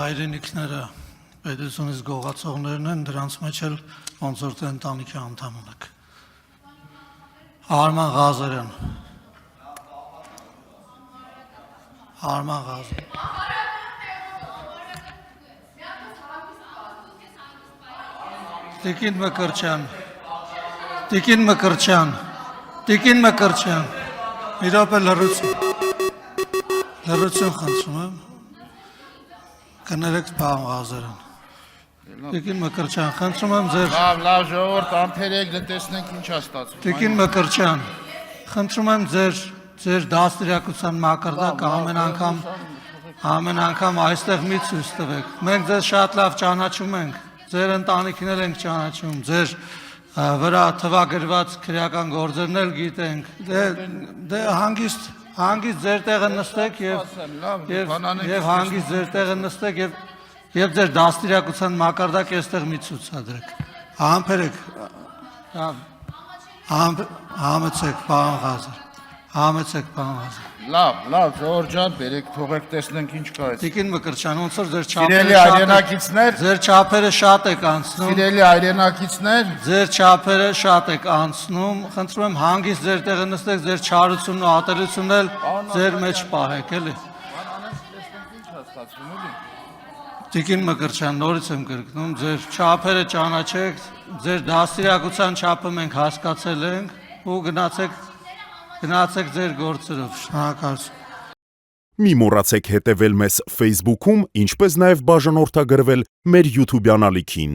հայրենիքները պետությունից գողացողներն են, դրանց մեջ էլ ոնց որ թե ընտանիքի անդամ ունեք։ Արման Ղազարյան։ Արման Ղազարյան։ Տիկին Մկրտչյան։ Տիկին Մկրտչյան։ Տիկին Մկրտչյան։ Մի րոպե լռություն։ Լռություն խնդրում եմ։ Կներեք պարոն Ղազարյան։ Տիկին Մկրտչյան, խնդրում եմ ձեր Լավ, ժողովուրդ, ամփերեք, տեսնենք ինչ է ստացվում։ Տիկին Մկրտչյան, խնդրում եմ ձեր դաստիարակության մակարդակը ամեն անգամ այստեղ մի ցույց տվեք։ Մենք ձեզ շատ լավ ճանաչում ենք, ձեր ընտանիքին էլ ենք ճանաչում, ձեր վրա թվագրված քրեական գործերն էլ գիտենք։ Դե հանգիստ ձեր տեղը նստեք եւ հանգիստ ձեր տեղը նստեք եւ ձեր դաստիարակության մակարդակը այստեղ մի ցուցադրեք։ Համբերեք։ Համեցեք, պարոն Ղազար։ Համեցեք, պարոն Ղազար։ Լավ, ժողովուրդ ջան, բերեք, թողեք, տեսնենք ինչ կա այստեղ։ Տիկին Մկրտչյան, ոնց որ Սիրելի հայրենակիցներ, ձեր չափերը շատ եք անցնում։ Սիրելի հայրենակիցներ, Ձեր չափերը շատ եք անցնում, խնդրում եմ հանգիստ ձեր տեղը նստեք, ձեր չարությունն ու ատելությունն էլ ձեր մեջ պահեք, էլի։ Տիկին Մկրտչյան, նորից եմ կրկնում, ձեր չափերը ճանաչեք, ձեր դաստիարակության չափը մենք հասկացել ենք ու գնացեք ձեր գործերով։ Շնորհակալություն։ Մի մոռացեք հետևել մեզ Facebook-ում, ինչպես նաև բաժանորդագրվել մեր YouTube-յան ալիքին։